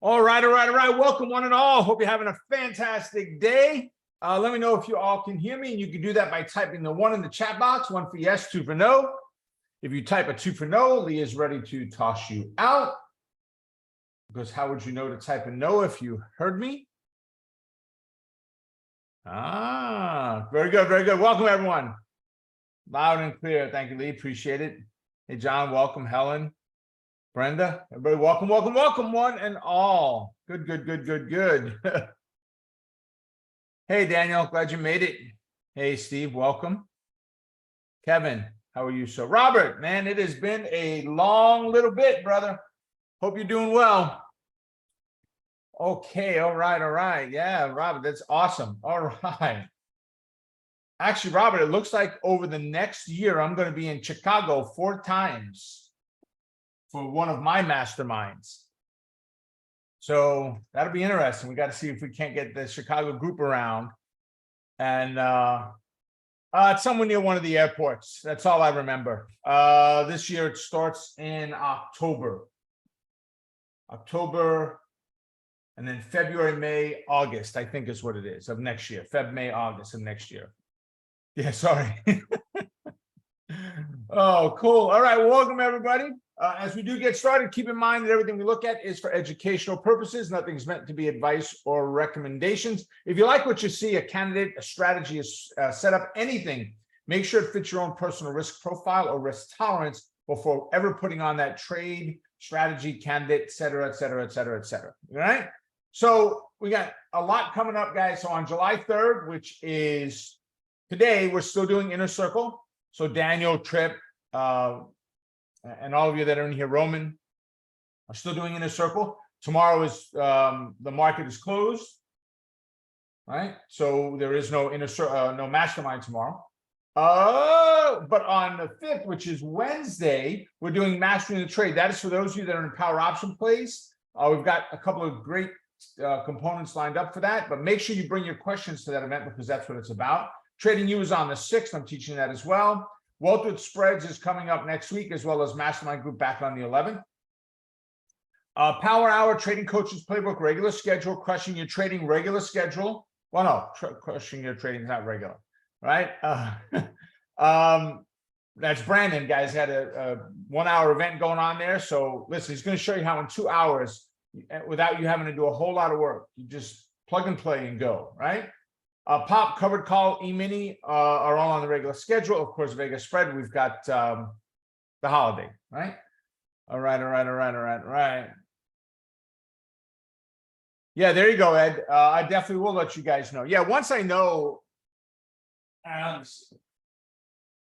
All right. Welcome, one and all. Hope you're having a fantastic day. Let me know if you all can hear me, and you can do that by typing the 1 in the chat box, 1 for yes, 2 for no. If you type a 2 for no, Lee is ready to toss you out. Because how would you know to type a no if you heard me? Very good, very good. Welcome, everyone. Loud and clear. Thank you, Lee. Appreciate it. Hey, John, welcome. Helen, Brenda, everybody, welcome, one and all. Good. Hey, Daniel, glad you made it. Hey, Steve, welcome. Kevin, how are you? So, Robert, man, it has been a long little bit, brother. Hope you're doing well. Okay, all right. Yeah, Robert, that's awesome. All right. Actually, Robert, it looks like over the next year, I'm going to be in Chicago 4 times for one of my masterminds. So that'll be interesting. We got to see if we can't get the Chicago group around. And it's somewhere near one of the airports. That's all I remember. This year it starts in October. And then February, May, August, I think is what it is of next year. Feb, May, August of next year. Yeah, sorry. Oh, cool. All right, well, welcome everybody. As we do get started, keep in mind that everything we look at is for educational purposes. Nothing's meant to be advice or recommendations. If you like what you see, a candidate, a strategy is set up, anything, make sure it fits your own personal risk profile or risk tolerance before ever putting on that trade, strategy, candidate, et cetera. All right? So we got a lot coming up, guys. So on July 3rd, which is today, we're still doing Inner Circle. So Daniel, Tripp, and all of you that are in here, Roman, are still doing Inner Circle. Tomorrow is the market is closed, right? So there is no no mastermind tomorrow. But on the 5th, which is Wednesday, we're doing Mastering the Trade. That is for those of you that are in power option plays. We've got a couple of great components lined up for that, but make sure you bring your questions to that event because that's what it's about. Trading You is on the 6th. I'm teaching that as well. Wealth with Spreads is coming up next week, as well as Mastermind Group back on the 11th. Power Hour, Trading Coaches Playbook, regular schedule, Crushing Your Trading, regular schedule. Well, no, Crushing Your Trading is not regular, right? That's Brandon, guys, had a 1-hour event going on there. So listen, he's going to show you how in 2 hours, without you having to do a whole lot of work, you just plug and play and go, right? Pop, Covered Call, E-mini are all on the regular schedule. Of course, Vegas Spread, we've got the holiday, right? All right. Yeah, there you go, Ed. I definitely will let you guys know. Yeah, once I know,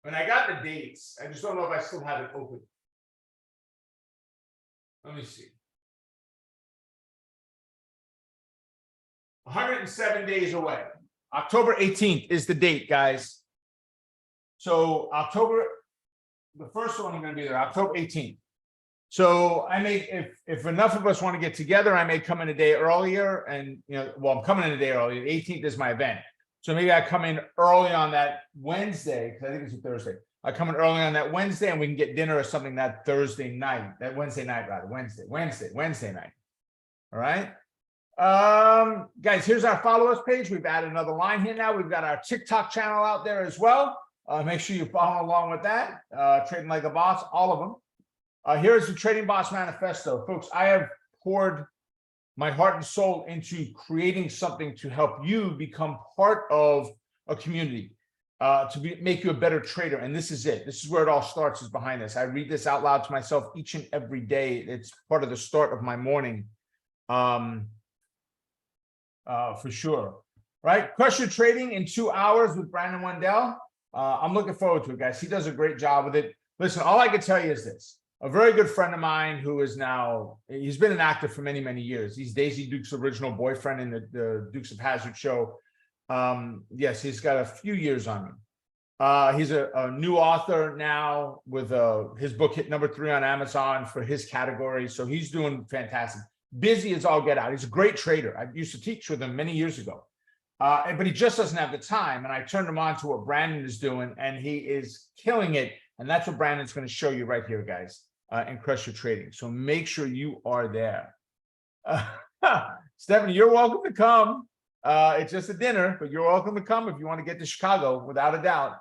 when I got the dates, I just don't know if I still have it open. Let me see. 107 days away. October 18th is the date, guys. So the first one I'm going to be there, October 18th. So I may, if enough of us want to get together, I may come in a day earlier. And I'm coming in a day earlier. The 18th is my event, so maybe I come in early on that Wednesday because I think it's a Thursday. I come in early on that Wednesday, and we can get dinner or something that Thursday night, that Wednesday night rather, Wednesday night. All right. Guys, here's our follow us page. We've added another line here now. We've got our TikTok channel out there as well. Make sure you follow along with that. Trading Like a Boss, all of them. Here's the Trading Boss Manifesto. Folks, I have poured my heart and soul into creating something to help you become part of a community, make you a better trader. And this is it. This is where it all starts, is behind this. I read this out loud to myself each and every day. It's part of the start of my morning. For sure, right? Crush Your Trading in 2 hours with Brandon Wendell. I'm looking forward to it, guys. He does a great job with it. Listen, all I can tell you is this. A very good friend of mine who is now, he's been an actor for many, many years. He's Daisy Duke's original boyfriend in the Dukes of Hazzard show. Yes, he's got a few years on him. He's a new author now with his book hit #3 on Amazon for his category. So he's doing fantastic. Busy as all get out. He's a great trader. I used to teach with him many years ago, but he just doesn't have the time. And I turned him on to what Brandon is doing, and he is killing it. And that's what Brandon's going to show you right here, guys, in Crush Your Trading. So make sure you are there. Stephanie, you're welcome to come. It's just a dinner, but you're welcome to come if you want to get to Chicago, without a doubt.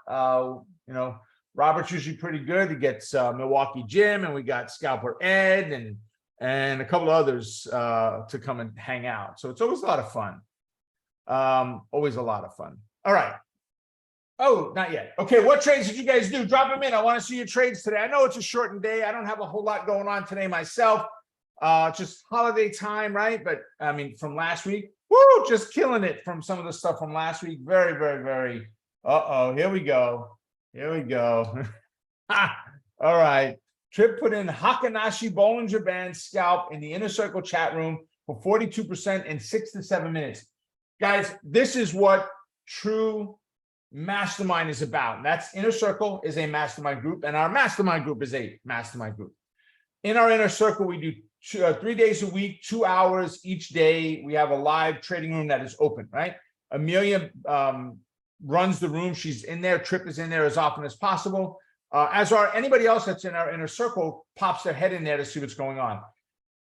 You know, Robert's usually pretty good. He gets Milwaukee Jim, and we got Scalper Ed and a couple of others to come and hang out. So it's always a lot of fun. Always a lot of fun. All right. Oh, not yet. Okay, what trades did you guys do? Drop them in. I want to see your trades today. I know it's a shortened day. I don't have a whole lot going on today myself. Just holiday time, right? But I mean, from last week, woo, just killing it from some of the stuff from last week. Very, very, very. Uh-oh, here we go. Here we go. All right. Trip put in Hakanashi Bollinger Band scalp in the Inner Circle chat room for 42% in 6 to 7 minutes. Guys, this is what true mastermind is about. That's Inner Circle is a mastermind group, and our mastermind group is a mastermind group. In our Inner Circle, we do 3 days a week, 2 hours each day. We have a live trading room that is open, right? Amelia runs the room. She's in there. Trip is in there as often as possible. As are anybody else that's in our Inner Circle pops their head in there to see what's going on.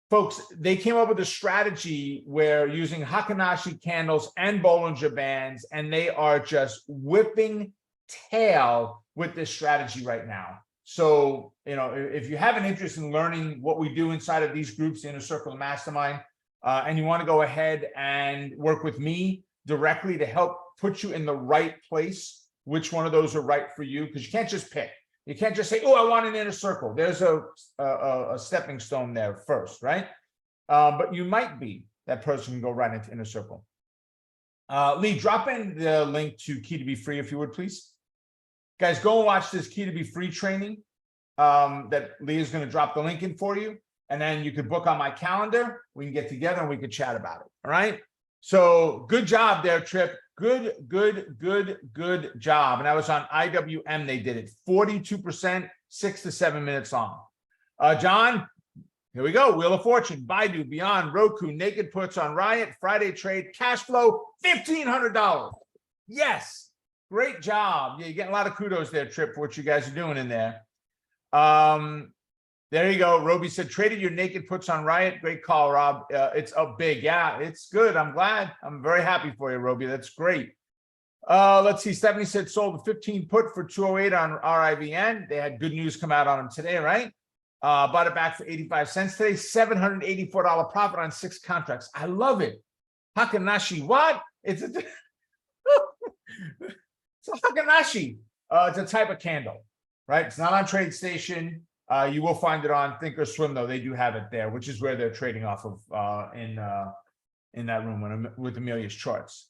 Folks, they came up with a strategy where using Hakanashi candles and Bollinger Bands, and they are just whipping tail with this strategy right now. So, you know, if you have an interest in learning what we do inside of these groups, the Inner Circle and Mastermind, and you want to go ahead and work with me directly to help put you in the right place, which one of those are right for you, because you can't just pick. You can't just say, oh, I want an Inner Circle. There's a stepping stone there first, right? But you might be that person can go right into Inner Circle. Lee, drop in the link to Key to Be Free, if you would, please. Guys, go and watch this Key to Be Free training that Lee is going to drop the link in for you. And then you could book on my calendar. We can get together and we can chat about it. All right. So good job there, Trip. Good job. And I was on IWM. They did it 42%, 6 to 7 minutes long. John, here we go. Wheel of Fortune, Baidu, Beyond, Roku, Naked Puts on Riot, Friday Trade, Cash Flow, $1,500. Yes. Great job. Yeah, you're getting a lot of kudos there, Trip, for what you guys are doing in there. There you go. Roby said, traded your Naked Puts on Riot. Great call, Rob. It's up big. Yeah, it's good. I'm glad. I'm very happy for you, Roby. That's great. Let's see. Stephanie said sold a 15 put for 208 on RIVN. They had good news come out on them today, right? Bought it back for 85 cents today. $784 profit on 6 contracts. I love it. Hakanashi, what? It's a Hakanashi. It's a type of candle, right? It's not on TradeStation. You will find it on Thinkorswim, though. They do have it there, which is where they're trading off of in that room with Amelia's charts.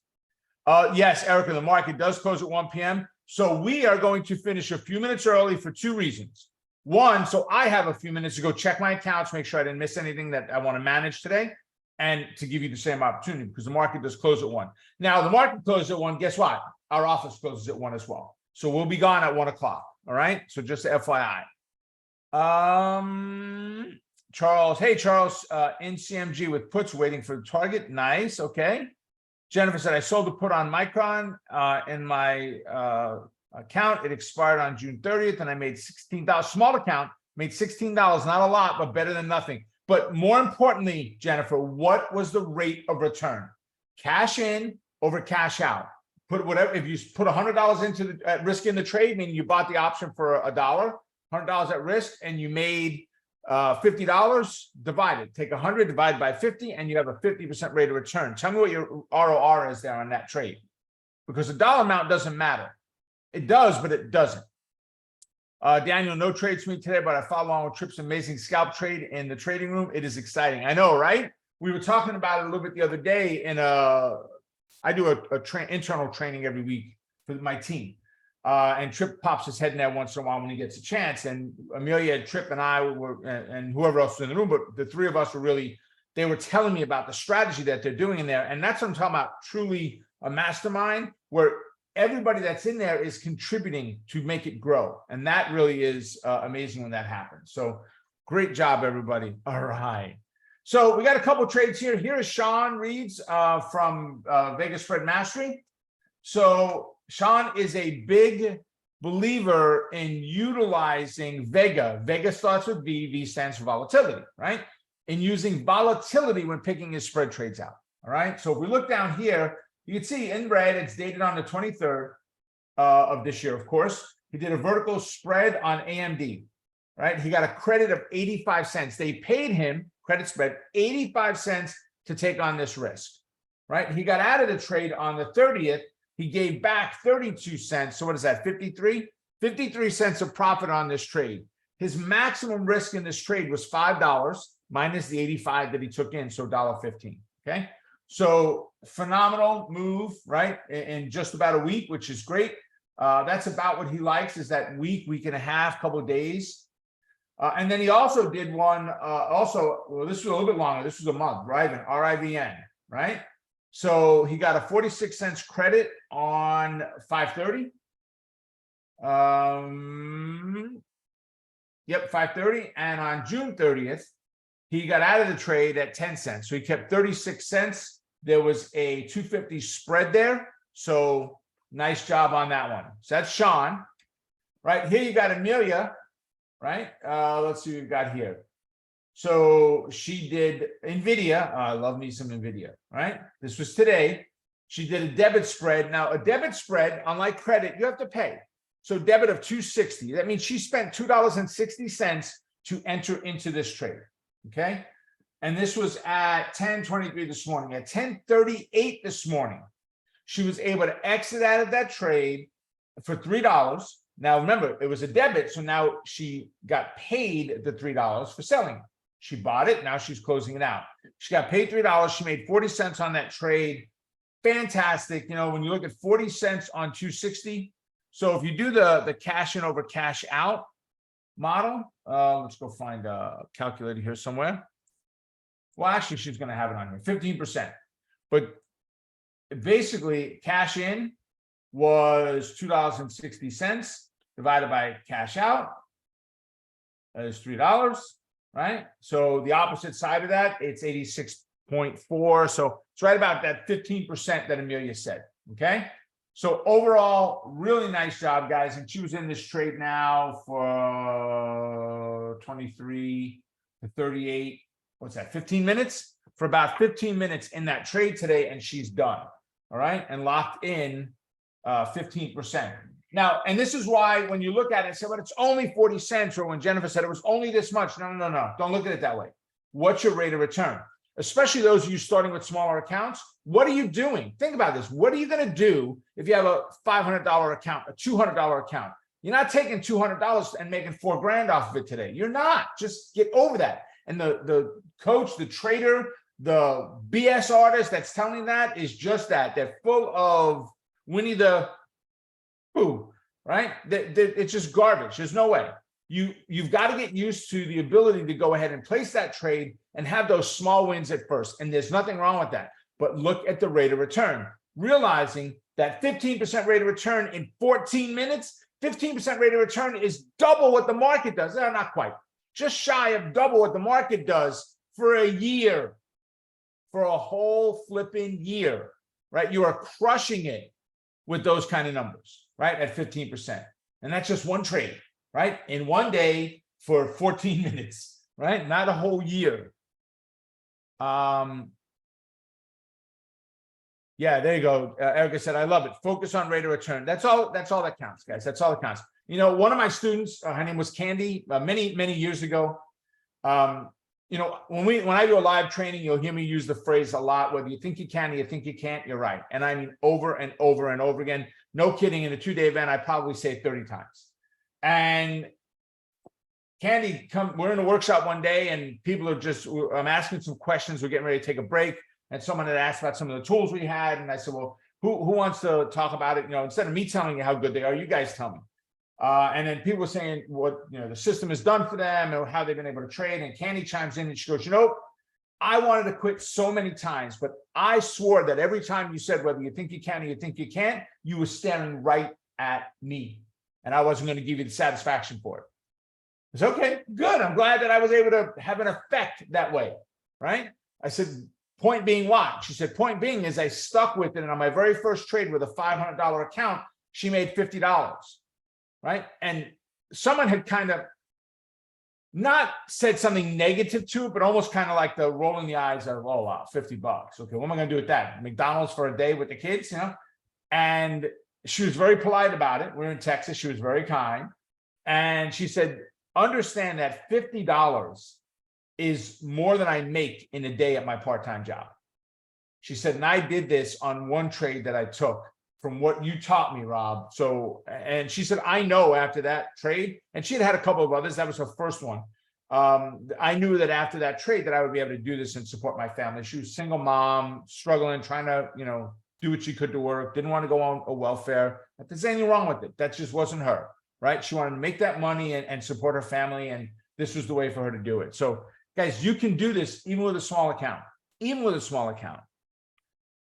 Yes, Erica, the market does close at 1 p.m. So we are going to finish a few minutes early for 2 reasons. One, so I have a few minutes to go check my accounts, make sure I didn't miss anything that I want to manage today, and to give you the same opportunity because the market does close at 1. Now, the market closes at 1. Guess what? Our office closes at 1 as well. So we'll be gone at 1 o'clock. All right. So just FYI. Charles, hey, Charles, in CMG with puts waiting for the target. Nice. Okay. Jennifer said, I sold the put on Micron in my account. It expired on June 30th and I made $16. Small account, made $16. Not a lot, but better than nothing. But more importantly, Jennifer, what was the rate of return? Cash in over cash out. Put whatever, if you put $100 into at risk in the trade, meaning you bought the option for $1, $100 at risk, and you made $50, divided. Take 100 divided by 50, and you have a 50% rate of return. Tell me what your ROR is there on that trade, because the dollar amount doesn't matter. It does, but it doesn't. Daniel, no trades for me today, but I followed along with Tripp's amazing scalp trade in the trading room. It is exciting. I know, right? We were talking about it a little bit the other day in I do a internal training every week for my team. And Tripp pops his head in there once in a while when he gets a chance. And Amelia, Tripp, and I were, and whoever else was in the room, but the 3 of us were really, they were telling me about the strategy that they're doing in there. And that's what I'm talking about, truly a mastermind where everybody that's in there is contributing to make it grow. And that really is amazing when that happens. So great job, everybody. All right. So we got a couple trades here. Here is Sean Reeds from Vegas Spread Mastery. So Sean is a big believer in utilizing Vega. Vega starts with V, V stands for volatility, right? in using volatility when picking his spread trades out. All right. So if we look down here, you can see in red, it's dated on the 23rd of this year, of course. He did a vertical spread on AMD, right? He got a credit of 85 cents. They paid him, credit spread, 85 cents to take on this risk, right? He got out of the trade on the 30th. He gave back 32 cents. So what is that, 53? 53 cents of profit on this trade. His maximum risk in this trade was $5 minus the 85 that he took in, so $1.15, okay? So phenomenal move, right? In just about a week, which is great. That's about what he likes, is that week and a half, couple of days. And then he also did one, well, this was a little bit longer. This was a month, right? An RIVN, right? So he got a 46 cents credit on 530. Yep, 530. And on June 30th, he got out of the trade at 10 cents. So he kept 36 cents. There was a 250 spread there. So nice job on that one. So that's Sean. Right here, you got Amelia, right? Let's see what we've got here. So she did NVIDIA. I love me some NVIDIA, right? This was today. She did a debit spread. Now, a debit spread, unlike credit, you have to pay. So debit of $2.60. That means she spent $2.60 to enter into this trade, okay? And this was at 10:23 this morning. At 10:38 this morning, she was able to exit out of that trade for $3. Now, remember, it was a debit, so now she got paid the $3 for selling. She bought it, now she's closing it out. She got paid $3. She made 40 cents on that trade. Fantastic. You know, when you look at 40 cents on 260, so if you do the cash in over cash out model, let's go find a calculator here somewhere. Well, actually, she's going to have it on here, 15%. But basically, cash in was $2.60 divided by cash out. That is $3, right? So the opposite side of that, it's 86.4. So it's right about that 15% that Amelia said, okay? So overall, really nice job, guys. And she was in this trade now for 23 to 38. What's that, 15 minutes? For about 15 minutes in that trade today, and she's done, all right? And locked in 15%. Now, and this is why when you look at it and say, well, it's only 40 cents, or when Jennifer said it was only this much. No, no, no, no. Don't look at it that way. What's your rate of return? Especially those of you starting with smaller accounts. What are you doing? Think about this. What are you going to do if you have a $500 account, a $200 account? You're not taking $200 and making $4,000 off of it today. You're not. Just get over that. And the coach, the trader, the BS artist that's telling that is just that. They're full of Winnie the Pooh, right? It's just garbage. There's no way. You've got to get used to the ability to go ahead and place that trade and have those small wins at first. And there's nothing wrong with that. But look at the rate of return, realizing that 15% rate of return in 14 minutes, 15% rate of return is double what the market does. No, not quite. Just shy of double what the market does for a year, for a whole flipping year, right? You are crushing it with those kind of numbers, right? At 15%. And that's just one trade, right? In one day for 14 minutes, right? Not a whole year. Yeah, there you go. Erica said, I love it. Focus on rate of return. That's all that counts, guys. That's all that counts. You know, one of my students, her name was Candy, many years ago. You know, when I do a live training, you'll hear me use the phrase a lot, whether you think you can or you think you can't, you're right. And I mean, over and over and over again. No kidding, in a 2-day event, I probably say it 30 times. And Candy, we're in a workshop one day and people are I'm asking some questions. We're getting ready to take a break. And someone had asked about some of the tools we had. And I said, well, who wants to talk about it? You know, instead of me telling you how good they are, you guys tell me. And then people were saying what, you know, the system has done for them and how they've been able to trade. And Candy chimes in and she goes, you know, I wanted to quit so many times, but I swore that every time you said whether you think you can or you think you can't, you were staring right at me. And I wasn't going to give you the satisfaction for it. It's okay, good. I'm glad that I was able to have an effect that way, right? I said, point being what? She said, point being is I stuck with it. And on my very first trade with a $500 account, she made $50, right? And someone had kind of not said something negative to it, but almost kind of like the rolling the eyes of, oh, wow, $50. Okay, what am I going to do with that? McDonald's for a day with the kids, you know? And she was very polite about it. We're in Texas. She was very kind. And she said, understand that $50 is more than I make in a day at my part-time job. She said, and I did this on one trade that I took from what you taught me, Rob. So, and she said, I know after that trade, and she had a couple of others. That was her first one. I knew that after that trade that I would be able to do this and support my family. She was a single mom, struggling, trying to, you know, do what she could to work, didn't want to go on a welfare. But there's anything wrong with it. That just wasn't her, right? She wanted to make that money and support her family. And this was the way for her to do it. So guys, you can do this even with a small account, even with a small account.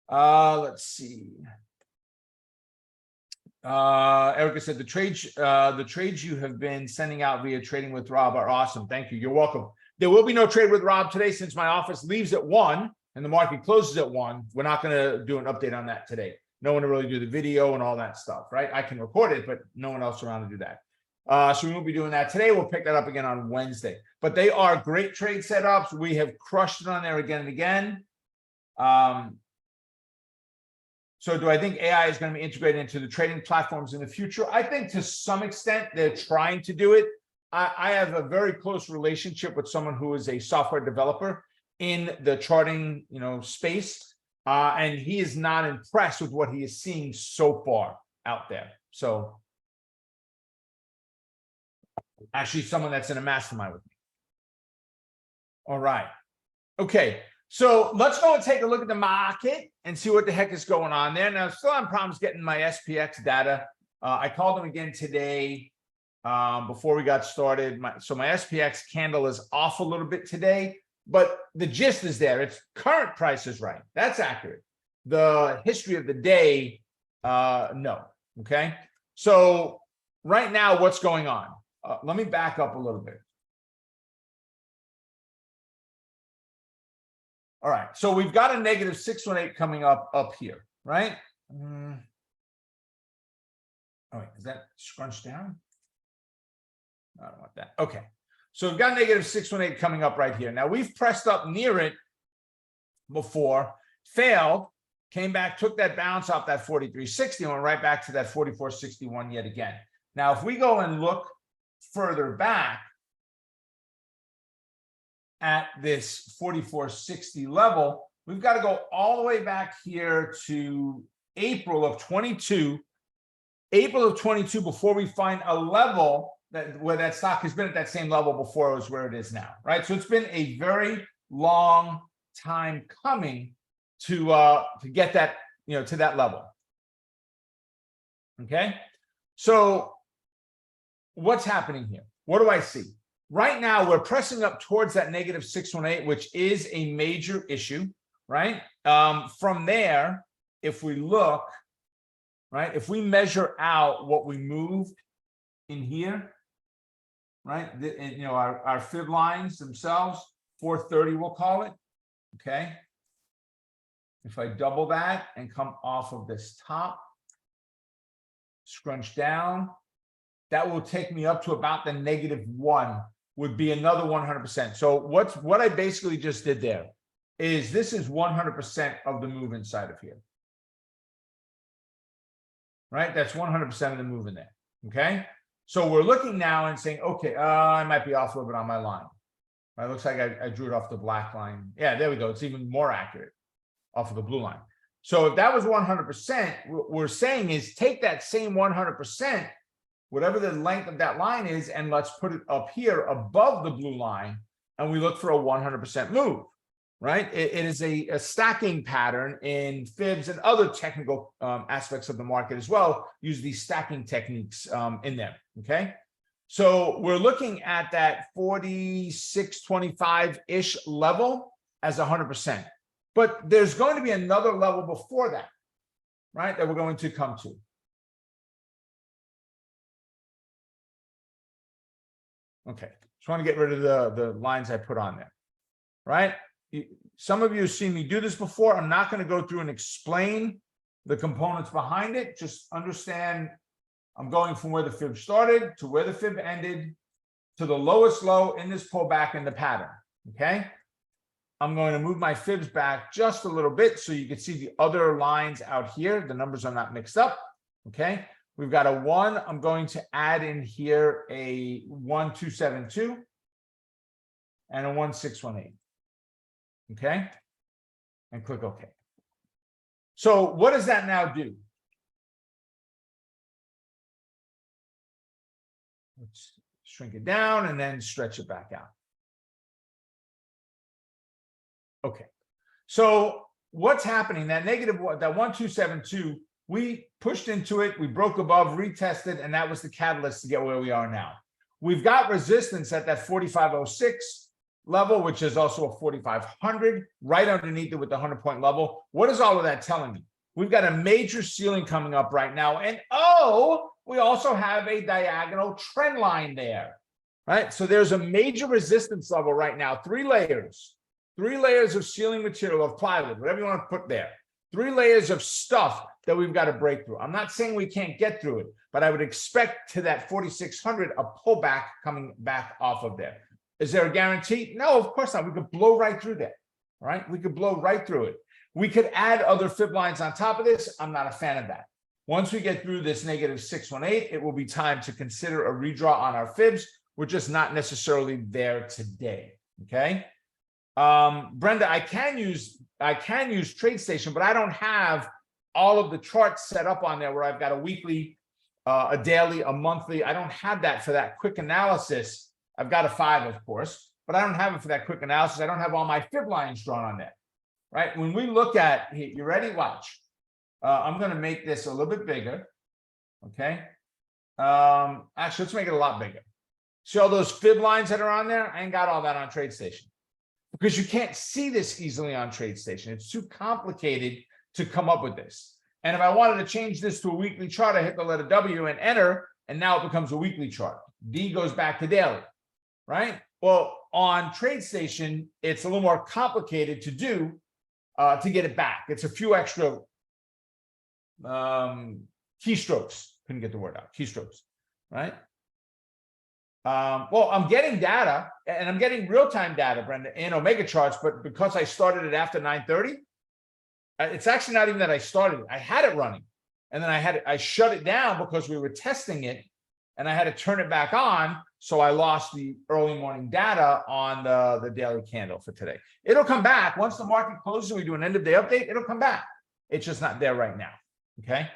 Let's see. Erica said the trades you have been sending out via Trading with Rob are awesome. Thank you. You're welcome. There will be no Trade with Rob today since my office leaves at 1 and the market closes at 1. We're not going to do an update on that today. No one to really do the video and all that stuff, right? I can record it, but no one else around to do that. So we won't be doing that today. We'll pick that up again on Wednesday. But they are great trade setups. We have crushed it on there again and again. So do I think AI is going to be integrated into the trading platforms in the future? I think to some extent they're trying to do it. I have a very close relationship with someone who is a software developer in the charting, you know, space, and he is not impressed with what he is seeing so far out there. So actually, someone that's in a mastermind with me. All right. Okay. So let's go and take a look at the market and see what the heck is going on there. Now, still having problems getting my SPX data. I called them again today before we got started. So my SPX candle is off a little bit today, but the gist is there. Its current price is right. That's accurate. The history of the day, no. Okay. So right now, what's going on? Let me back up a little bit. All right, so we've got a negative 618 coming up here, right? All right, is that scrunched down? I don't want that. Okay, so we've got negative 618 coming up right here. Now we've pressed up near it before, failed, came back, took that bounce off that 43.60 and went right back to that 44.61 yet again. Now, if we go and look further back at this 44.60 level, we've got to go all the way back here to April of 22. April of 22 before we find a level where that stock has been at that same level before it was where it is now, right? So it's been a very long time coming to get that, you know, to that level. Okay, so what's happening here? What do I see? Right now, we're pressing up towards that negative 618, which is a major issue, right? From there, if we look, right, if we measure out what we moved in here, right, you know, our fib lines themselves, 430, we'll call it, okay? If I double that and come off of this top, scrunch down, that will take me up to about the -1. Would be another 100%. So what I basically just did there is this is 100% of the move inside of here, right? That's 100% of the move in there. Okay, so we're looking now and saying, okay, I might be off a little bit on my line. It looks like I drew it off the black line. Yeah, there we go. It's even more accurate off of the blue line. So if that was 100%, what we're saying is take that same 100%, whatever the length of that line is, and let's put it up here above the blue line, and we look for a 100% move, right? It is a stacking pattern in fibs and other technical aspects of the market as well, use these stacking techniques in them, okay? So we're looking at that 46.25-ish level as 100%. But there's going to be another level before that, right, that we're going to come to. Okay, just want to get rid of the lines I put on there, right? Some of you have seen me do this before. I'm not going to go through and explain the components behind it. Just understand I'm going from where the fib started to where the fib ended, to the lowest low in this pullback in the pattern, okay? I'm going to move my fibs back just a little bit so you can see the other lines out here. The numbers are not mixed up, okay? We've got a 1. I'm going to add in here a 1272 and a 1618, okay? And click OK. So what does that now do? Let's shrink it down and then stretch it back out. Okay. So what's happening? That negative, that 1272, we pushed into it, we broke above, retested, and that was the catalyst to get where we are now. We've got resistance at that 4506 level, which is also a 4500, right underneath it with the 100-point level. What is all of that telling me? We've got a major ceiling coming up right now. And we also have a diagonal trend line there, right? So there's a major resistance level right now, 3 layers of ceiling material, of plywood, whatever you want to put there. 3 layers of stuff that we've got to break through. I'm not saying we can't get through it, but I would expect to that 4600 a pullback coming back off of there. Is there a guarantee? No, of course not. We could blow right through that, right? We could blow right through it. We could add other fib lines on top of this. I'm not a fan of that. Once we get through this negative 618, it will be time to consider a redraw on our fibs. We're just not necessarily there today, okay? Brenda, I can use TradeStation, but I don't have all of the charts set up on there where I've got a weekly, a daily, a monthly. I don't have that for that quick analysis. I've got a 5, of course, but I don't have it for that quick analysis. I don't have all my fib lines drawn on there, right? When we look at, you ready? Watch. I'm going to make this a little bit bigger, okay? Actually, let's make it a lot bigger. See all those fib lines that are on there? I ain't got all that on TradeStation because you can't see this easily on TradeStation. It's too complicated to come up with this. And if I wanted to change this to a weekly chart, I hit the letter W and enter, and now it becomes a weekly chart. D goes back to daily, right? Well, on TradeStation, it's a little more complicated to do to get it back. It's a few extra keystrokes. Couldn't get the word out. Keystrokes, right? Well, I'm getting data, and I'm getting real-time data, Brenda, in Omega charts, but because I started it after 9:30, it's actually not even that I started it. I had it running, and then I shut it down because we were testing it, and I had to turn it back on, so I lost the early morning data on the daily candle for today. It'll come back. Once the market closes and we do an end-of-day update, it'll come back. It's just not there right now, okay?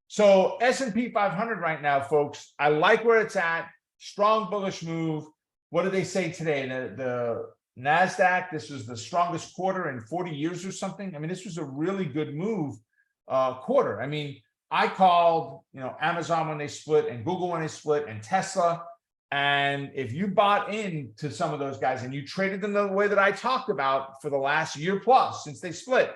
So S&P 500 right now, folks, I like where it's at. Strong bullish move. What did they say today? The NASDAQ, this was the strongest quarter in 40 years or something. I mean, this was a really good move quarter. I mean, I called, Amazon when they split and Google when they split and Tesla. And if you bought into some of those guys and you traded them the way that I talked about for the last year plus since they split,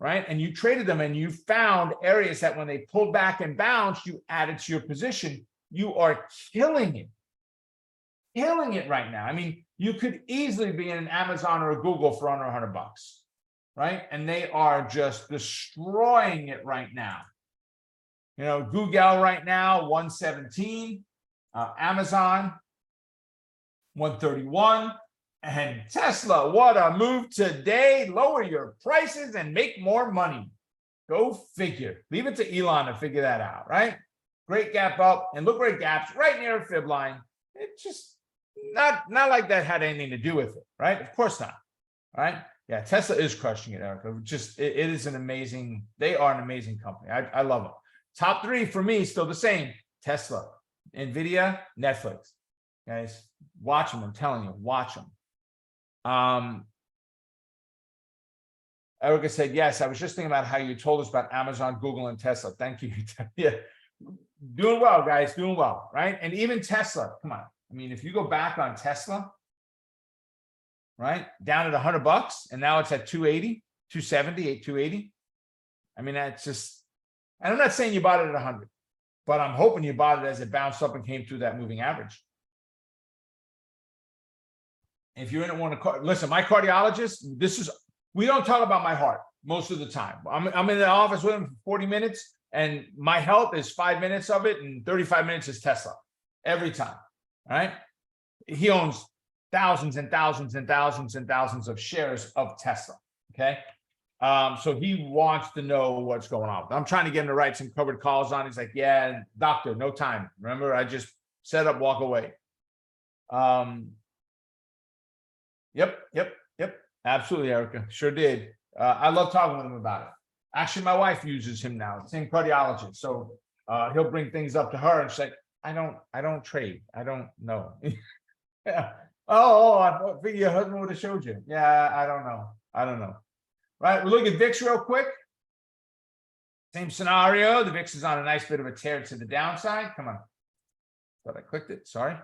right? And you traded them and you found areas that when they pulled back and bounced, you added to your position, you are killing it right now. I mean, you could easily be in an Amazon or a Google for under $100, right? And they are just destroying it right now. Google right now, 117, Amazon, 131, and Tesla, what a move today. Lower your prices and make more money. Go figure. Leave it to Elon to figure that out, right? Great gap up, and look where it gaps, right near a fib line. It's just not like that had anything to do with it, right? Of course not, right? Yeah, Tesla is crushing it, Erica. It is an amazing, they are an amazing company. I love them. Top 3 for me, still the same. Tesla, NVIDIA, Netflix. Guys, watch them. I'm telling you, watch them. Erica said, yes, I was just thinking about how you told us about Amazon, Google, and Tesla. Thank you. Yeah. Doing well, guys, doing well, right? And even Tesla, come on. I mean, if you go back on Tesla, right, down at $100, and now it's at 280, 270, 280. I mean, that's just, and I'm not saying you bought it at 100, but I'm hoping you bought it as it bounced up and came through that moving average. If you're in it, want to listen, my cardiologist, we don't talk about my heart most of the time. I'm in the office with him for 40 minutes. And my health is 5 minutes of it, and 35 minutes is Tesla every time. All right. he owns thousands and thousands and thousands and thousands of shares of Tesla. Okay. So he wants to know what's going on. I'm trying to get him to write some covered calls on. He's like, yeah, doctor, no time. Remember, I just set up, walk away. Yep. Absolutely, Erica. Sure did. I love talking with him about it. Actually, my wife uses him now, same cardiologist. So he'll bring things up to her and she's like, I don't trade. I don't know. Yeah. Oh, I figured your husband would have showed you. Yeah, I don't know. Right. We look at VIX real quick. Same scenario. The VIX is on a nice bit of a tear to the downside. Come on. Thought I clicked it. Sorry.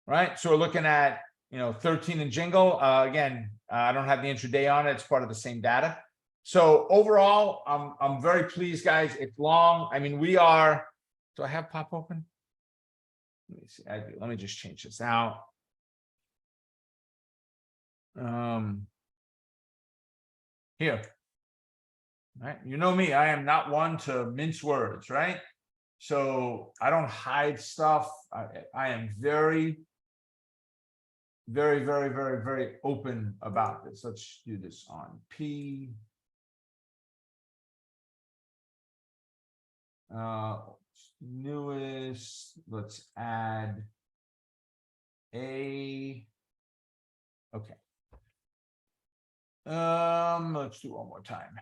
Right. So we're looking at, 13 and jingle. Again, I don't have the intraday on it. It's part of the same data. So overall, I'm very pleased, guys. It's long. I mean, we are. Do I have pop open? Let me see. I do. Let me just change this out. Here. Right. You know me, I am not one to mince words, right? So I don't hide stuff. I am very, very, very, very, very open about this. Let's do this on P. Newest, let's add a, okay. Let's do one more time.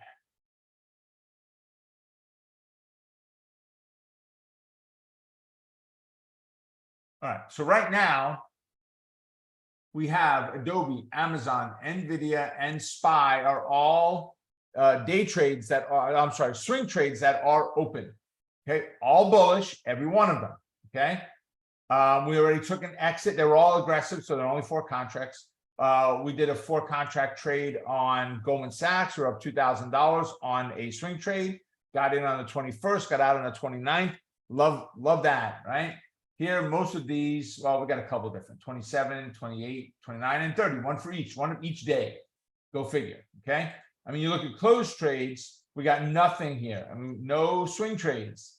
All right, so right now we have Adobe, Amazon, NVIDIA, and SPY are all day trades that are, I'm sorry, swing trades that are open. Okay, all bullish, every one of them. Okay, we already took an exit. They were all aggressive, so they're only 4 contracts. We did a 4-contract trade on Goldman Sachs. We're up $2,000 on a swing trade. Got in on the 21st, got out on the 29th. Love that, right? Here, most of these, well, we got a couple different, 27, 28, 29, and 30, one for each, one of each day. Go figure, okay? I mean, you look at closed trades, we got nothing here. I mean, no swing trades.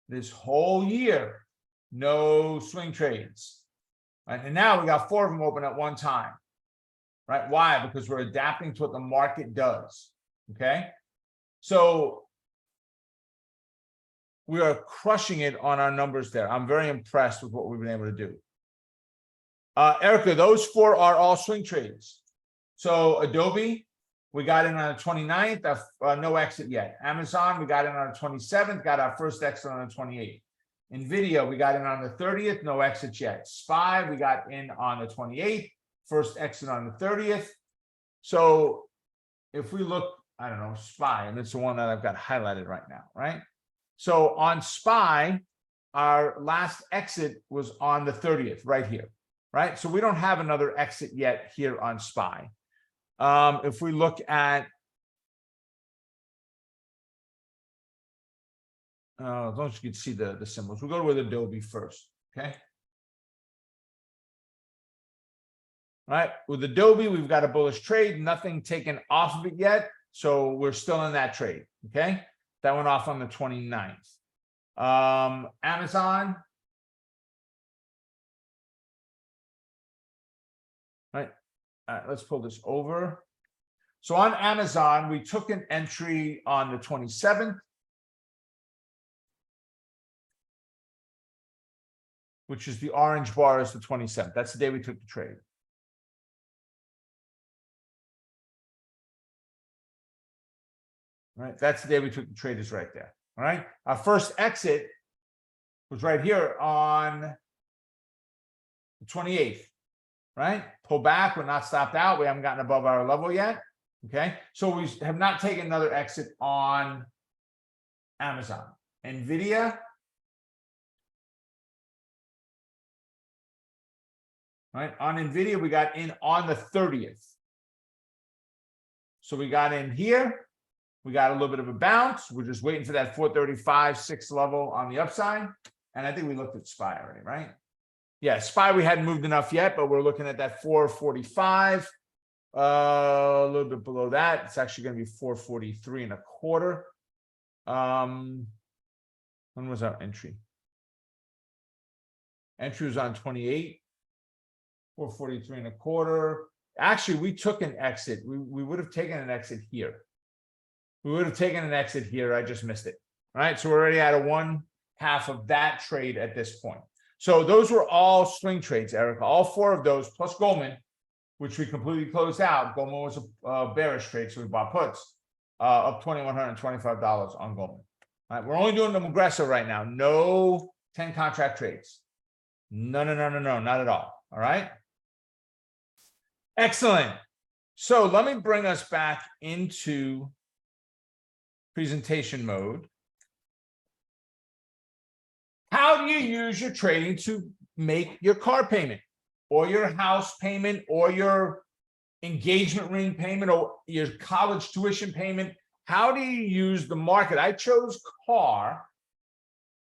This whole year, no swing trades. Right? And now we got 4 of them open at one time. Right? Why? Because we're adapting to what the market does. Okay. So we are crushing it on our numbers there. I'm very impressed with what we've been able to do. Erica, those 4 are all swing trades. So Adobe, we got in on the 29th, no exit yet. Amazon, we got in on the 27th, got our first exit on the 28th. NVIDIA, we got in on the 30th, no exits yet. SPY, we got in on the 28th. First exit on the 30th. So if we look, I don't know, SPY, and it's the one that I've got highlighted right now, right? So on SPY, our last exit was on the 30th, right here, right? So we don't have another exit yet here on SPY. If we look at, as long as you can see the symbols, we'll go with Adobe first, okay? Right, with Adobe, we've got a bullish trade, nothing taken off of it yet. So we're still in that trade. Okay, that went off on the 29th. Amazon. Right. All right, let's pull this over. So on Amazon, we took an entry on the 27th, which is the orange bar is the 27th. That's the day we took the trade. Right, that's the day we took the trade, is right there. All right, our first exit was right here on the 28th. Right, pull back, we're not stopped out, we haven't gotten above our level yet. Okay, so we have not taken another exit on Amazon. NVIDIA, right, on NVIDIA we got in on the 30th. So we got in here. We got a little bit of a bounce. We're just waiting for that 435.6 level on the upside. And I think we looked at SPY already, right? Yeah, SPY we hadn't moved enough yet, but we're looking at that 445. A little bit below that. It's actually going to be 443.25. When was our entry? Entry was on 28, 443 and a quarter. Actually, we took an exit. We would have taken an exit here. We would have taken an exit here. I just missed it. All right. So we're already at a 1/2 of that trade at this point. So those were all swing trades, Erica. All 4 of those plus Goldman, which we completely closed out. Goldman was a bearish trade, so we bought puts up $2,125 on Goldman. All right. We're only doing the aggressive right now. No 10 contract trades. No, not at all. All right. Excellent. So let me bring us back into presentation mode. How do you use your trading to make your car payment or your house payment or your engagement ring payment or your college tuition payment? How do you use the market? I chose car.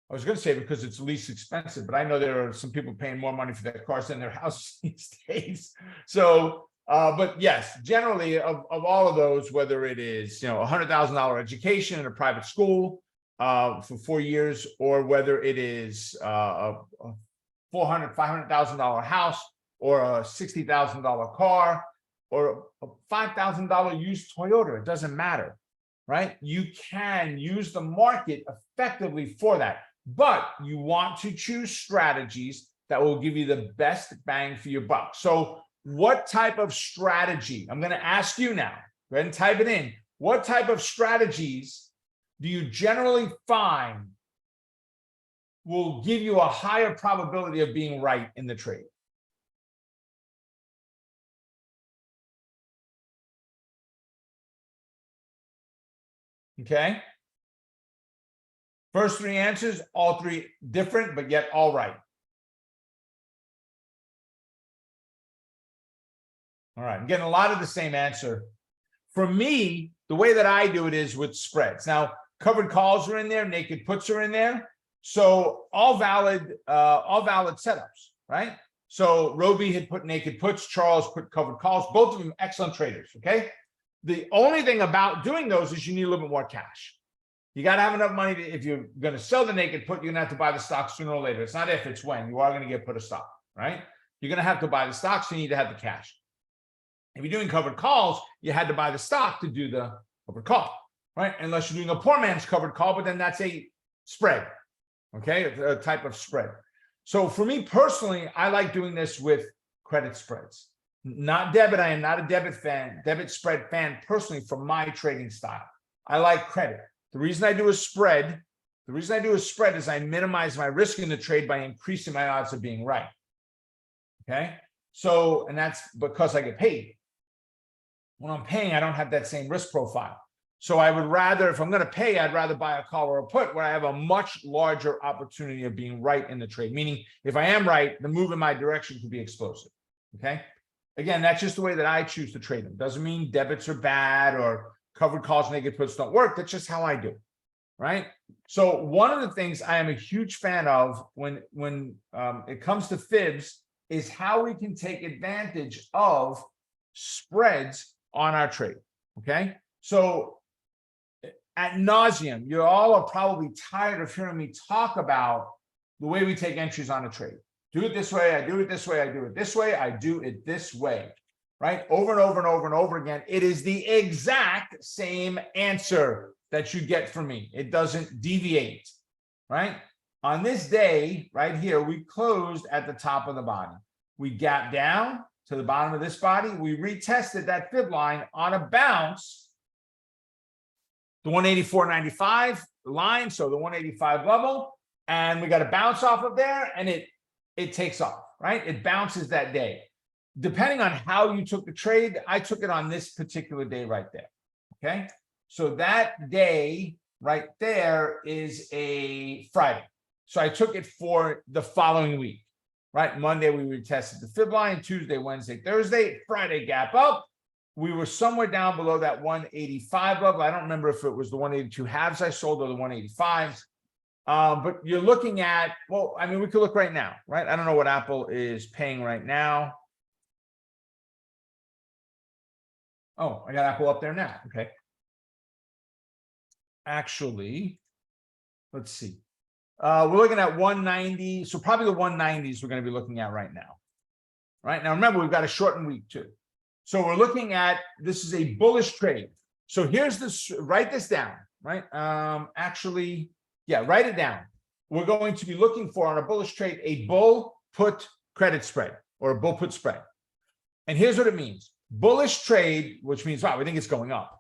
I was going to say because it's least expensive, but I know there are some people paying more money for their cars than their houses these days. So, but yes, generally of all of those, whether it is, you know, $100,000 education in a private school for 4 years, or whether it is a $500,000 house or a $60,000 car or a $5,000 used Toyota, it doesn't matter, right? You can use the market effectively for that. But you want to choose strategies that will give you the best bang for your buck. So what type of strategy? I'm going to ask you now. Go ahead and type it in. What type of strategies do you generally find will give you a higher probability of being right in the trade? Okay. First 3 answers, all 3 different, but yet all right. All right, I'm getting a lot of the same answer. For me, the way that I do it is with spreads. Now, covered calls are in there, naked puts are in there. So all valid setups, right? So Roby had put naked puts, Charles put covered calls, both of them excellent traders, okay? The only thing about doing those is you need a little bit more cash. You got to have enough money to, if you're going to sell the naked put, you're going to have to buy the stock sooner or later. It's not if, it's when. You are going to get put a stock, right? You're going to have to buy the stock, so you need to have the cash. If you're doing covered calls, you had to buy the stock to do the covered call, right? Unless you're doing a poor man's covered call, but then that's a spread, okay? A type of spread. So for me personally, I like doing this with credit spreads. Not debit. I am not a debit spread fan personally for my trading style. I like credit. The reason I do a spread is I minimize my risk in the trade by increasing my odds of being right. Okay. So, and that's because I get paid. When I'm paying, I don't have that same risk profile. So I would rather, if I'm going to pay, I'd rather buy a call or a put where I have a much larger opportunity of being right in the trade. Meaning if I am right, the move in my direction could be explosive. Okay. Again, that's just the way that I choose to trade them. Doesn't mean debits are bad or covered calls, naked puts don't work. That's just how I do it, right? So one of the things I am a huge fan of when it comes to fibs is how we can take advantage of spreads on our trade, okay? So ad nauseum, you all are probably tired of hearing me talk about the way we take entries on a trade. Do it this way, I do it this way, I do it this way, I do it this way. Right? Over and over and over and over again. It is the exact same answer that you get from me. It doesn't deviate, right? On this day right here, we closed at the top of the body. We gapped down to the bottom of this body. We retested that fib line on a bounce, the 184.95 line, so the 185 level, and we got a bounce off of there, and it takes off, right? It bounces that day. Depending on how you took the trade, I took it on this particular day right there, okay? So that day right there is a Friday. So I took it for the following week, right? Monday, we retested the fib line. Tuesday, Wednesday, Thursday, Friday, gap up. We were somewhere down below that 185 level. I don't remember if it was the 182 halves I sold or the 185s. But you're looking at, well, I mean, we could look right now, right? I don't know what Apple is paying right now. Oh, I got Apple up there now. Okay. Actually, let's see. We're looking at 190. So probably the 190s we're going to be looking at right now. Right now, remember, we've got a shortened week too. So we're looking at, this is a bullish trade. So here's this, write this down, right? Actually, yeah, write it down. We're going to be looking for, on a bullish trade, a bull put credit spread or a bull put spread. And here's what it means. Bullish trade, which means, wow, we think it's going up,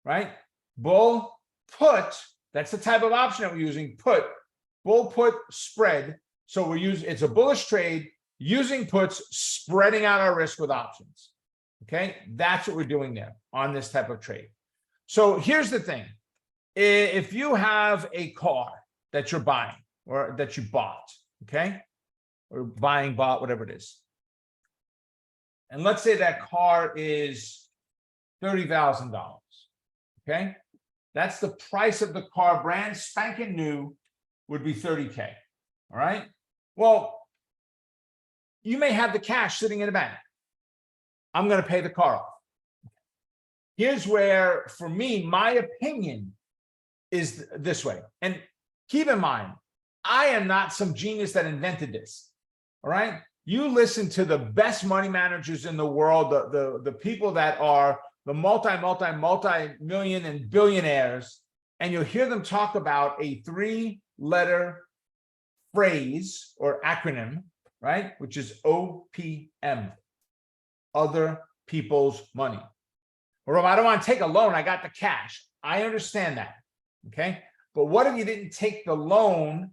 right? Bull put, that's the type of option that we're using, put, bull put spread. So we're using, it's a bullish trade using puts, spreading out our risk with options. Okay, that's what we're doing there on this type of trade. So here's the thing. If you have a car that you're buying or that you bought, okay, or buying, bought, whatever it is, and let's say that car is $30,000, okay, that's the price of the car, brand spanking new, would be 30K. All right, well, you may have the cash sitting in a bank. I'm going to pay the car off. Here's where, for me, my opinion is this way. And keep in mind, I am not some genius that invented this. All right. You listen to the best money managers in the world, the people that are the multi-million and billionaires, and you'll hear them talk about a 3-letter phrase or acronym, right? Which is OPM, other people's money. Or I don't want to take a loan, I got the cash. I understand that, okay? But what if you didn't take the loan?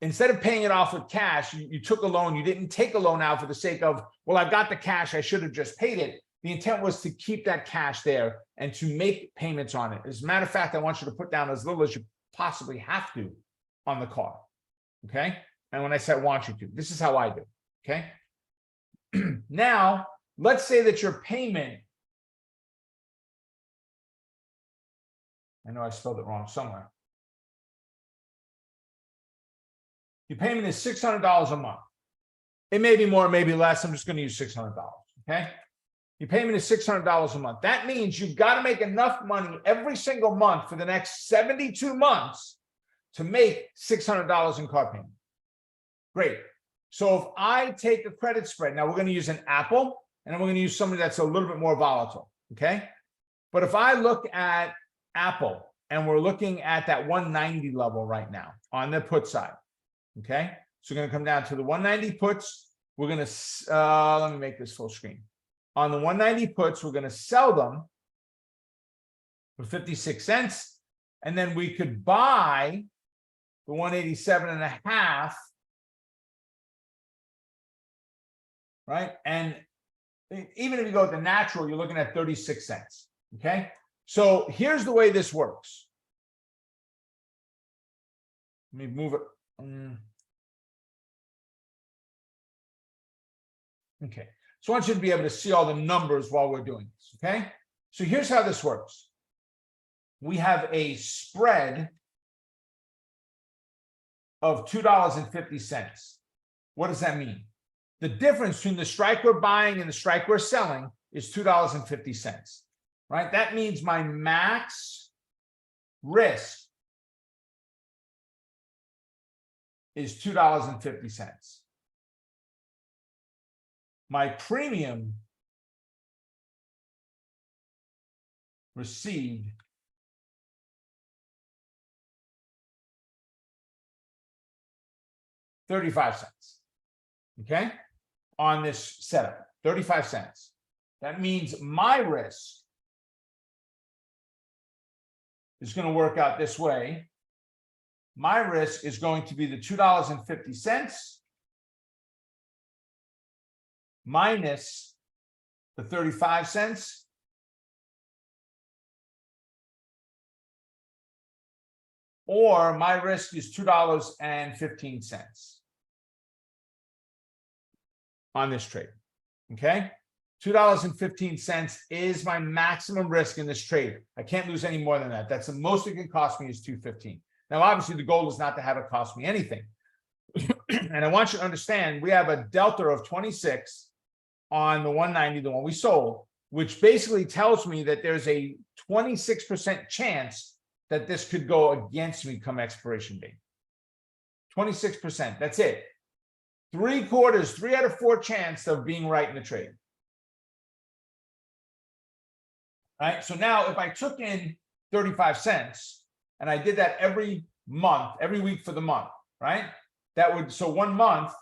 Instead of paying it off with cash, you took a loan, you didn't take a loan out for the sake of, well, I've got the cash, I should have just paid it. The intent was to keep that cash there and to make payments on it. As a matter of fact, I want you to put down as little as you possibly have to on the car, okay? And when I say I want you to, this is how I do, okay? Now, let's say that your payment, I know I spelled it wrong somewhere. Your payment is $600 a month. It may be more, maybe less. I'm just going to use $600, okay? Your payment is $600 a month. That means you've got to make enough money every single month for the next 72 months to make $600 in car payment. Great. So if I take a credit spread, now we're going to use an Apple, and we're going to use something that's a little bit more volatile, okay? But if I look at Apple, and we're looking at that 190 level right now on the put side, okay? So we're going to come down to the 190 puts. We're going to, let me make this full screen. On the 190 puts, we're going to sell them for 56 cents. And then we could buy the 187.5, right? And even if you go with the natural, you're looking at 36 cents, okay? So here's the way this works. Let me move it. Okay, so I want you to be able to see all the numbers while we're doing this, okay? So here's how this works. We have a spread of $2.50. What does that mean? The difference between the strike we're buying and the strike we're selling is $2.50, right? That means my max risk is $2.50. My premium received $0.35, okay, on this setup, 35 cents. That means my risk is going to work out this way. My risk is going to be the $2.50 minus the 35 cents or my risk is $2.15 on this trade, okay? $2.15 is my maximum risk in this trade. I can't lose any more than that. That's the most it can cost me is $2.15. Now, obviously, the goal is not to have it cost me anything. And I want you to understand, we have a delta of 26 on the 190, the one we sold, which basically tells me that there's a 26% chance that this could go against me come expiration date. 26%. That's it. 3/4, 3 out of 4 chance of being right in the trade. All right. So now if I took in 35 cents and I did that every month, every week for the month, right? That would, so 1 month,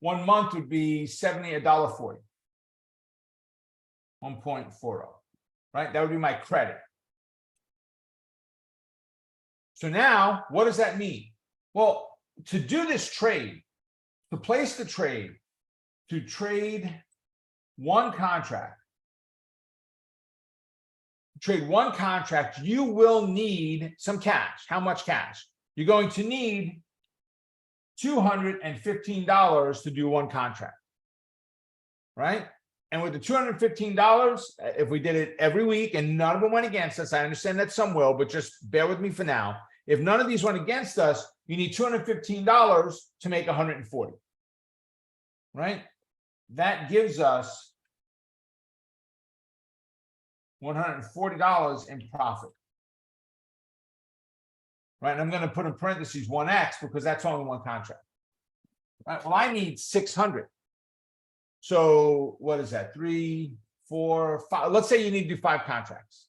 1 month would be $1.40. 1.40, right? That would be my credit. So now, what does that mean? Well, to do this trade, to place the trade, to trade one contract, you will need some cash. How much cash? You're going to need $215 to do one contract, right? And with the $215, if we did it every week and none of them went against us, I understand that some will, but just bear with me for now. If none of these went against us, you need $215 to make 140, right? That gives us $140 in profit, right? And I'm going to put in parentheses 1x because that's only one contract, right? Well, I need 600. So what is that? 3, 4, 5. Let's say you need to do 5 contracts.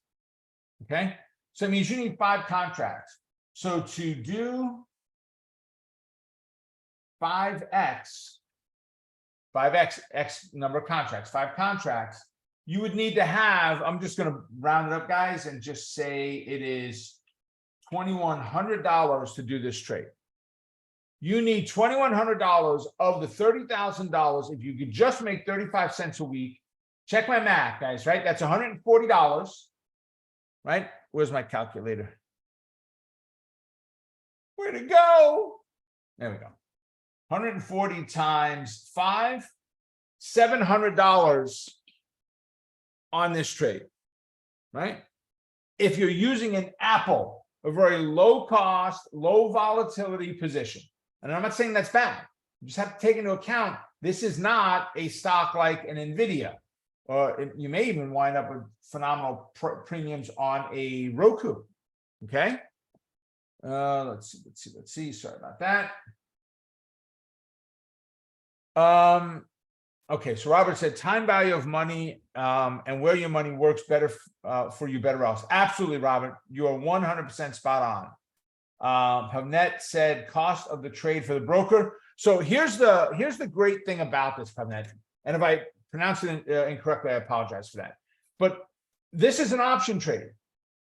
Okay. So it means you need 5 contracts. So to do 5x, X number of contracts, 5 contracts, you would need to have, I'm just going to round it up, guys, and just say it is $2,100 to do this trade. You need $2,100 of the $30,000. If you could just make 35 cents a week, check my math, guys, right? That's $140, right? Where's my calculator? Where'd it go? There we go. 140 times 5, $700 on this trade, right? If you're using an Apple, a very low cost, low volatility position. And I'm not saying that's bad. You just have to take into account, this is not a stock like an NVIDIA, or you may even wind up with phenomenal premiums on a Roku. Okay. Let's see. Sorry about that. Okay, so Robert said time value of money and where your money works better for you better else. Absolutely, Robert. You are 100% spot on. Pavnet said cost of the trade for the broker. So here's the great thing about this, Pavnet. And if I pronounce it incorrectly, I apologize for that. But this is an option trade.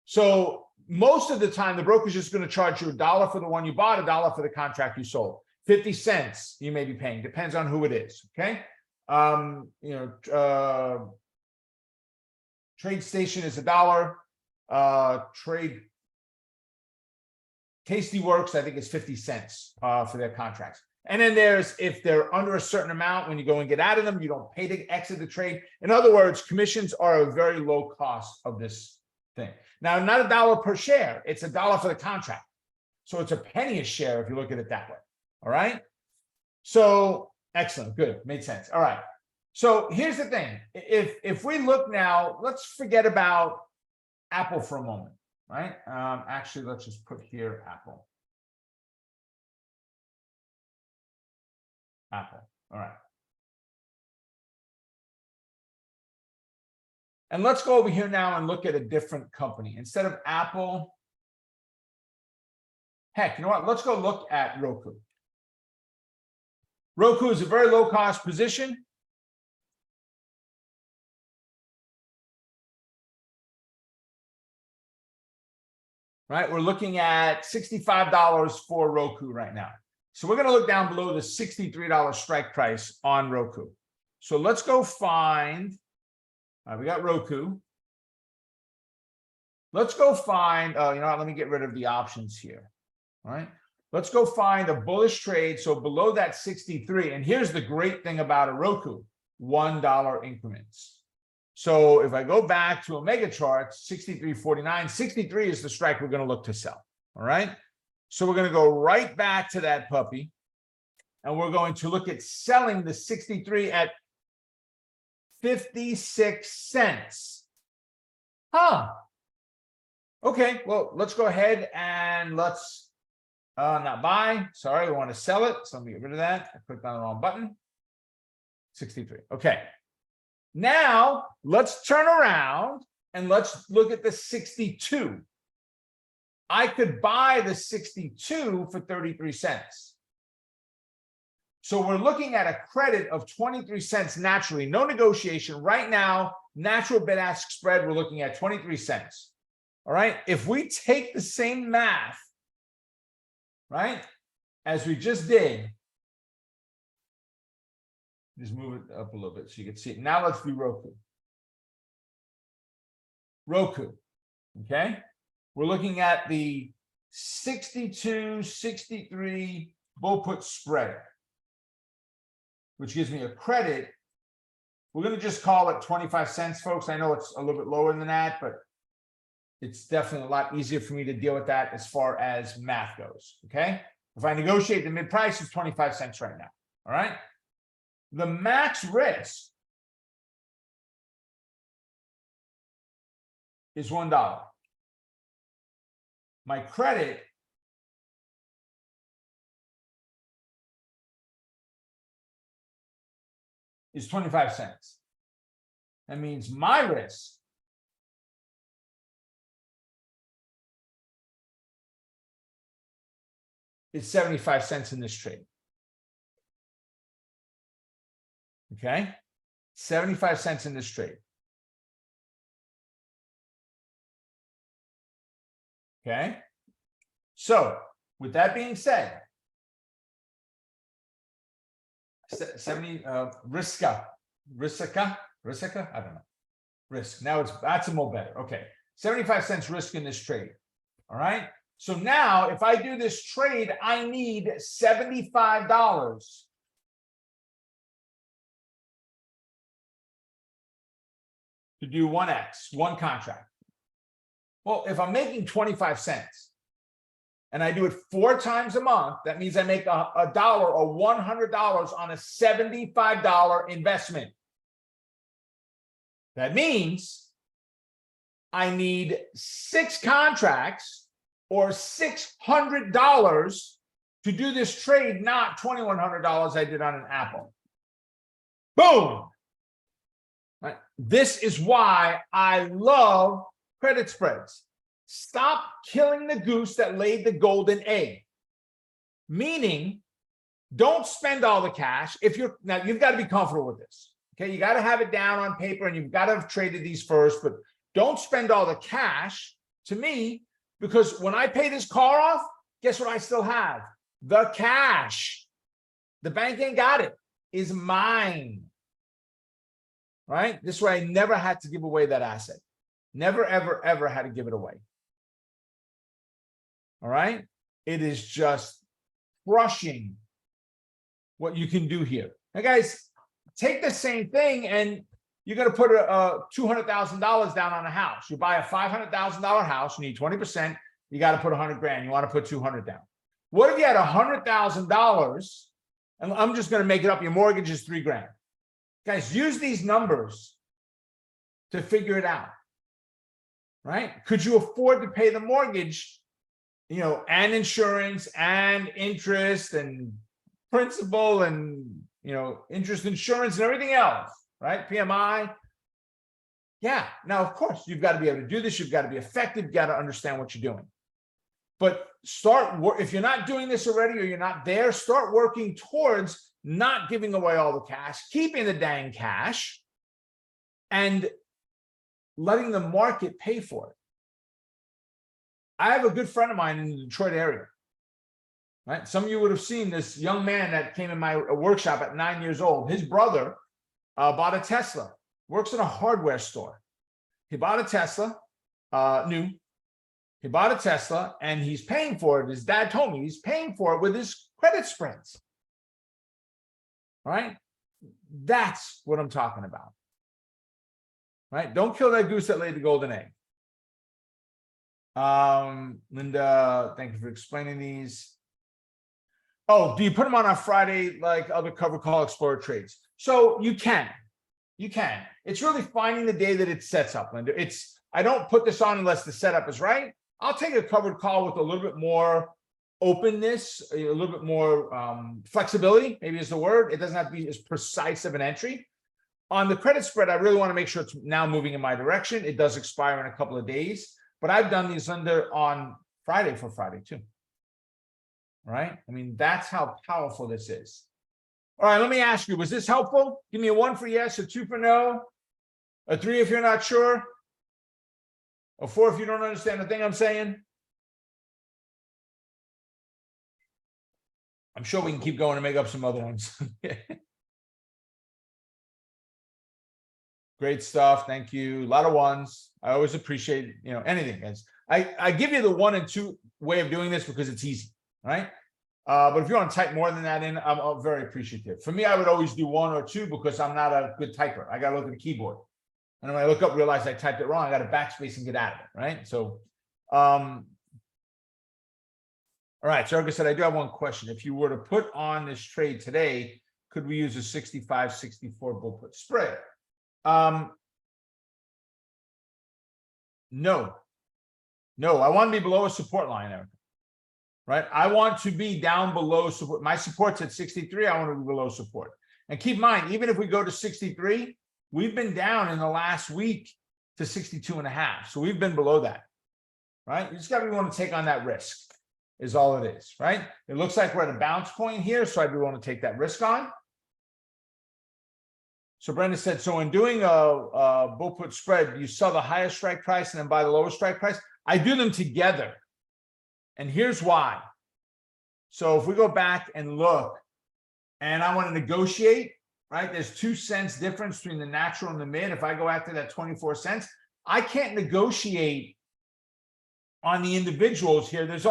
So most of the time, the broker is just going to charge you $1 for the one you bought, $1 for the contract you sold. 50 cents you may be paying, depends on who it is. Okay. Trade station is $1. Trade Tasty Works, I think, is 50 cents for their contracts. And then there's, if they're under a certain amount, when you go and get out of them, you don't pay to exit the trade. In other words, commissions are a very low cost of this thing. Now, not $1 per share, it's $1 for the contract. So it's a penny a share if you look at it that way. All right. So excellent. Good. Made sense. All right. So here's the thing. If we look now, let's forget about Apple for a moment, right? Actually, let's just put here Apple. Apple. All right. And let's go over here now and look at a different company. Instead of Apple, heck, you know what? Let's go look at Roku. Roku is a very low cost position. Right, we're looking at $65 for Roku right now. So we're going to look down below the $63 strike price on Roku. So let's go find, we got Roku. Let's go find, you know what, let me get rid of the options here. All right. Let's go find a bullish trade. So below that 63, and here's the great thing about a Roku, $1 increments. So if I go back to Omega charts, 63.49, 63 is the strike we're going to look to sell. All right. So we're going to go right back to that puppy. And we're going to look at selling the 63 at 56 cents. Okay, well, let's go ahead and let's not buy. Sorry, we want to sell it. So let me get rid of that. I clicked on the wrong button. 63. Okay. Now let's turn around and let's look at the 62. I could buy the 62 for 33 cents. So we're looking at a credit of 23 cents naturally, no negotiation. Right now, natural bid-ask spread, we're looking at 23 cents. All right. If we take the same math, right, as we just did, just move it up a little bit so you can see it. Now let's do Roku. Okay. We're looking at the 62, 63 bull put spread, which gives me a credit. We're going to just call it 25 cents, folks. I know it's a little bit lower than that, but it's definitely a lot easier for me to deal with that as far as math goes. Okay. If I negotiate the mid price, it's 25 cents right now. All right. The max risk is $1. My credit is 25 cents. That means my risk is 75 cents in this trade. Okay, 75 cents in this trade. Okay, so with that being said, 70 Riska, I don't know. Risk. Now that's a more better. Okay, 75 cents risk in this trade. All right. So now if I do this trade, I need $75 to do 1x, one contract. Well, if I'm making 25 cents and I do it 4 times a month, that means I make a dollar or $100 on a $75 investment. That means I need 6 contracts or $600 to do this trade, not $2,100 I did on an Apple. Boom. Right. This is why I love credit spreads. Stop killing the goose that laid the golden egg. Meaning, don't spend all the cash. Now you've got to be comfortable with this. Okay, you got to have it down on paper and you've got to have traded these first, but don't spend all the cash to me, because when I pay this car off, guess what I still have? The cash. The bank ain't got it. Is mine. Right? This way I never had to give away that asset. Never, ever, ever had to give it away. All right? It is just crushing what you can do here. Now, guys, take the same thing and you're going to put a $200,000 down on a house. You buy a $500,000 house, you need 20%, you got to put 100 grand, you want to put 200 down. What if you had $100,000, and I'm just going to make it up, your mortgage is 3 grand. Guys, use these numbers to figure it out, right? Could you afford to pay the mortgage, and insurance and interest and principal and, interest insurance and everything else, right? PMI. Yeah. Now, of course, you've got to be able to do this. You've got to be effective. You've got to understand what you're doing. But if you're not doing this already or you're not there, start working towards not giving away all the cash, keeping the dang cash, and letting the market pay for it. I have a good friend of mine in the Detroit area. Right? Some of you would have seen this young man that came in my workshop at 9 years old. His brother bought a Tesla, works in a hardware store. He bought a Tesla, new. He bought a Tesla and he's paying for it. His dad told me he's paying for it with his credit spreads. Right? That's what I'm talking about. Right? Don't kill that goose that laid the golden egg. Linda, thank you for explaining these. Oh, do you put them on Friday like other cover call explorer trades? So you can. It's really finding the day that it sets up, Linda. I don't put this on unless the setup is right. I'll take a covered call with a little bit more openness, a little bit more flexibility, maybe is the word. It doesn't have to be as precise of an entry. On the credit spread, I really want to make sure it's now moving in my direction. It does expire in a couple of days, but I've done these on Friday for Friday too. Right? I mean, that's how powerful this is. All right, let me ask you, was this helpful? Give me a 1 for yes, a 2 for no, a 3 if you're not sure, a 4 if you don't understand the thing I'm saying. I'm sure we can keep going and make up some other ones. Great stuff. Thank you. A lot of ones. I always appreciate, anything, guys. I give you the 1 and 2 way of doing this because it's easy, right? But if you want to type more than that in, I'm very appreciative. For me, I would always do 1 or 2 because I'm not a good typer. I got to look at the keyboard. And when I look up, realize I typed it wrong. I got to backspace and get out of it, right? So, all right. So, like I said, I do have one question. If you were to put on this trade today, could we use a 65, 64 bull put spread? No, I want to be below a support line, Eric. Right? I want to be down below support. My support's at 63. I want to be below support. And keep in mind, even if we go to 63, we've been down in the last week to 62.5. So we've been below that. Right? You just got to be willing to take on that risk, is all it is. Right? It looks like we're at a bounce point here. So I'd be willing to take that risk on. So Brenda said, so in doing a bull put spread, you sell the highest strike price and then buy the lowest strike price. I do them together. And here's why. So if we go back and look, and I want to negotiate, right? There's 2 cents difference between the natural and the mid. If I go after that 24 cents, I can't negotiate on the individuals here. There's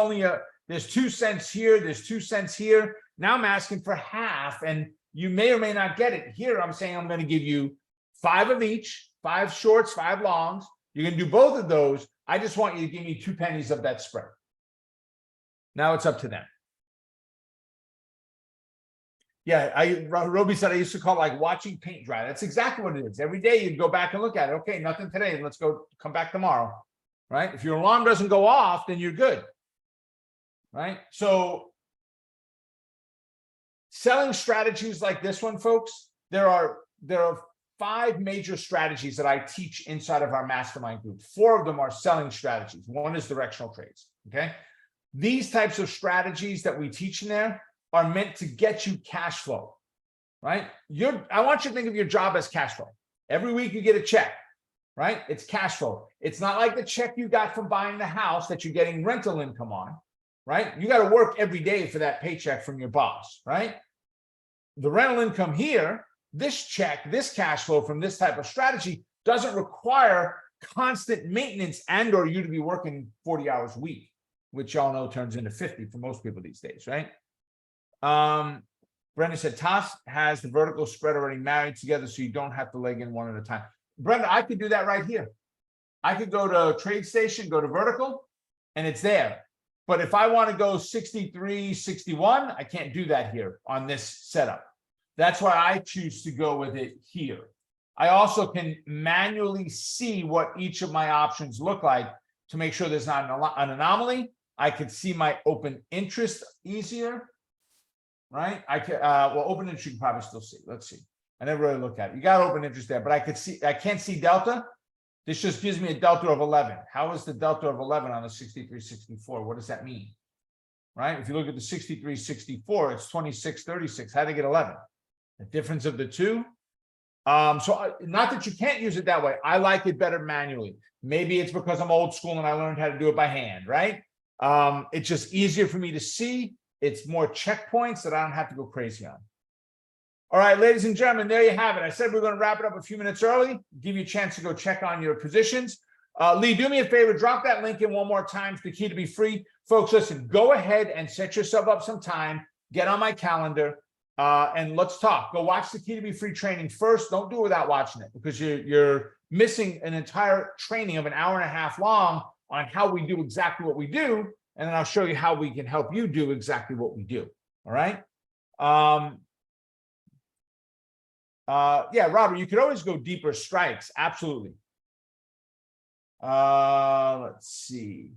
2 cents here. There's 2 cents here. Now I'm asking for half, and you may or may not get it. Here, I'm saying I'm going to give you 5 of each, 5 shorts, 5 longs. You're going to do both of those. I just want you to give me 2 pennies of that spread. Now it's up to them. Yeah, Roby said I used to call it like watching paint dry. That's exactly what it is. Every day you'd go back and look at it. Okay, nothing today. Let's come back tomorrow. Right? If your alarm doesn't go off, then you're good. Right? So selling strategies like this one, folks, there are 5 major strategies that I teach inside of our mastermind group. 4 of them are selling strategies. 1 is directional trades. Okay. These types of strategies that we teach in there are meant to get you cash flow, right? I want you to think of your job as cash flow. Every week you get a check, right? It's cash flow. It's not like the check you got from buying the house that you're getting rental income on, right? You got to work every day for that paycheck from your boss, right? The rental income here, this check, this cash flow from this type of strategy doesn't require constant maintenance and or you to be working 40 hours a week, which y'all know turns into 50 for most people these days, right? Brenda said, Toss has the vertical spread already married together so you don't have to leg in one at a time. Brenda, I could do that right here. I could go to Trade Station, go to vertical, and it's there. But if I want to go 63, 61, I can't do that here on this setup. That's why I choose to go with it here. I also can manually see what each of my options look like to make sure there's not an anomaly. I could see my open interest easier, right? I can, well, open interest you can probably still see. Let's see. I never really looked at it. You got open interest there, but I can't see delta. This just gives me a delta of 11. How is the delta of 11 on the 63.64? What does that mean? Right? If you look at the 63.64, it's 26.36. How did I get 11? The difference of the two. So not that you can't use it that way. I like it better manually. Maybe it's because I'm old school and I learned how to do it by hand, right? It's just easier for me to see. It's more checkpoints that I don't have to go crazy on. All right, ladies and gentlemen, there you have it. I said we're going to wrap it up a few minutes early, give you a chance to go check on your positions. Lee, do me a favor, drop that link in one more time. It's the key to be free. Folks, listen, go ahead and set yourself up some time, get on my calendar, and let's talk. Go watch the Key to Be Free training first. Don't do it without watching it because you're missing an entire training of an hour and a half long on how we do exactly what we do. And then I'll show you how we can help you do exactly what we do. All right. Yeah, Robert, you could always go deeper strikes. Absolutely. Let's see.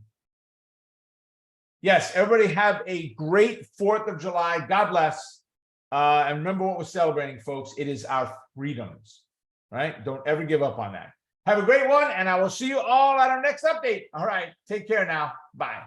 Yes, everybody have a great 4th of July. God bless. And remember what we're celebrating, folks. It is our freedoms, right? Don't ever give up on that. Have a great one, and I will see you all at our next update. All right, take care now. Bye.